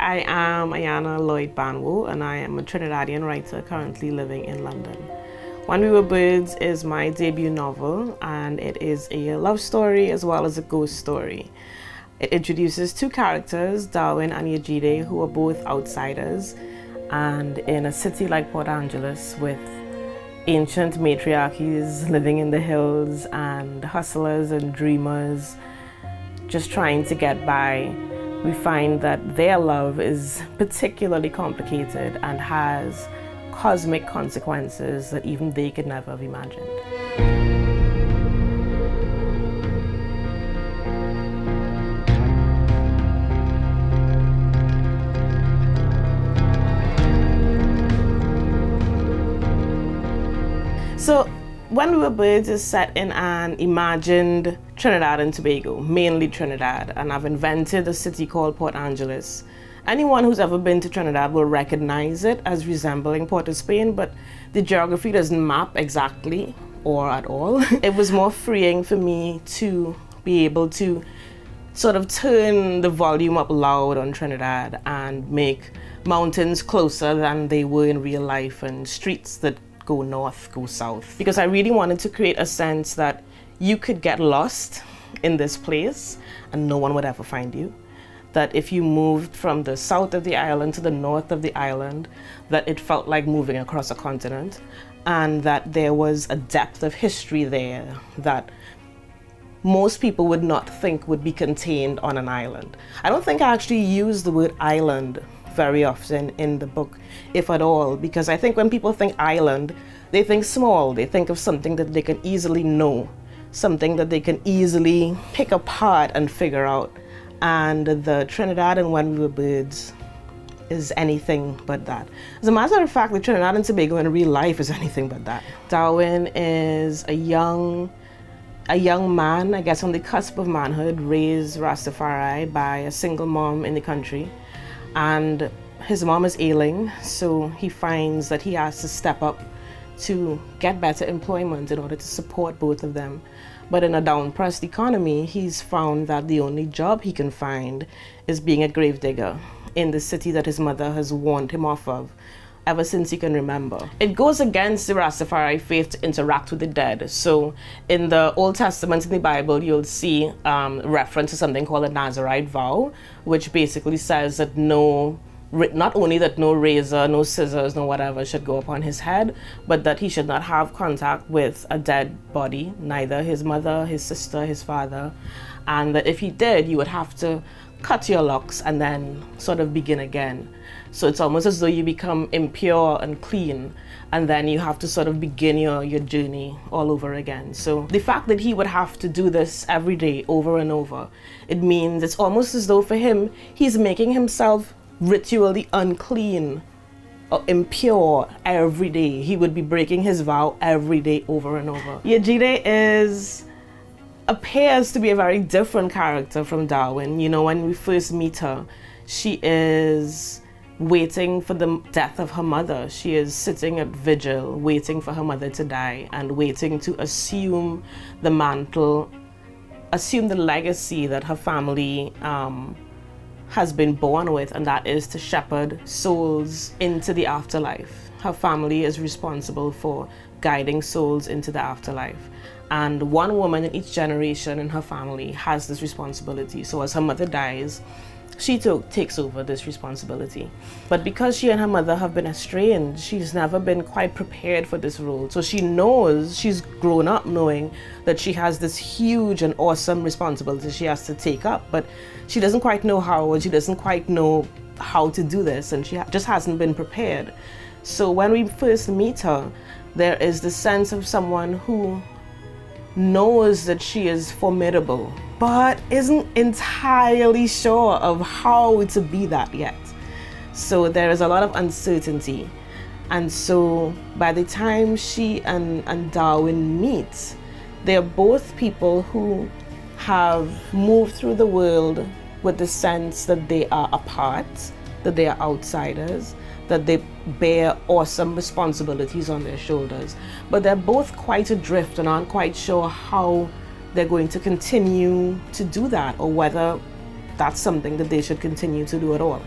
I am Ayana Lloyd Banwo, and I am a Trinidadian writer currently living in London. When We Were Birds is my debut novel, and it is a love story as well as a ghost story. It introduces two characters, Darwin and Yejide, who are both outsiders, and in a city like Port Angeles with ancient matriarchies living in the hills and hustlers and dreamers just trying to get by, we find that their love is particularly complicated and has cosmic consequences that even they could never have imagined. So, When We Were Birds is set in an imagined Trinidad and Tobago, mainly Trinidad, and I've invented a city called Port Angeles. Anyone who's ever been to Trinidad will recognize it as resembling Port-of-Spain, but the geography doesn't map exactly or at all. It was more freeing for me to be able to sort of turn the volume up loud on Trinidad and make mountains closer than they were in real life and streets that go north, go south. Because I really wanted to create a sense that you could get lost in this place and no one would ever find you. That if you moved from the south of the island to the north of the island, that it felt like moving across a continent, and that there was a depth of history there that most people would not think would be contained on an island. I don't think I actually use the word island very often in the book, if at all, because I think when people think island, they think small. They think of something that they can easily know, something that they can easily pick apart and figure out. And the Trinidad and When We Were Birds is anything but that. As a matter of fact, the Trinidad and Tobago in real life is anything but that. Darwin is a young man, I guess on the cusp of manhood, raised Rastafari by a single mom in the country. And his mom is ailing, so he finds that he has to step up to get better employment in order to support both of them. But in a down-pressed economy, he's found that the only job he can find is being a gravedigger in the city that his mother has warned him off of ever since he can remember. It goes against the Rastafari faith to interact with the dead. So in the Old Testament, in the Bible, you'll see reference to something called a Nazirite vow, which basically says that not only that no razor, no scissors, no whatever should go upon his head, but that he should not have contact with a dead body, neither his mother, his sister, his father, and that if he did, you would have to cut your locks and then sort of begin again. So it's almost as though you become impure and clean, and then you have to sort of begin your journey all over again. So the fact that he would have to do this every day over and over, it means it's almost as though for him, he's making himself ritually unclean or impure every day. He would be breaking his vow every day over and over. Yejide appears to be a very different character from Darwin. You know, when we first meet her, she is waiting for the death of her mother. She is sitting at vigil, waiting for her mother to die and waiting to assume the mantle, assume the legacy that her family has been born with, and that is to shepherd souls into the afterlife. Her family is responsible for guiding souls into the afterlife. And one woman in each generation in her family has this responsibility. So as her mother dies, she takes over this responsibility. But because she and her mother have been estranged, she's never been quite prepared for this role. So she knows, she's grown up knowing that she has this huge and awesome responsibility she has to take up, but she doesn't quite know how, or she doesn't quite know how to do this, and she just hasn't been prepared. So when we first meet her, there is the sense of someone who knows that she is formidable, but isn't entirely sure of how to be that yet. So there is a lot of uncertainty. And so by the time she and Darwin meet, they're both people who have moved through the world with the sense that they are apart, that they are outsiders, that they bear awesome responsibilities on their shoulders. But they're both quite adrift and aren't quite sure how they're going to continue to do that, or whether that's something that they should continue to do at all.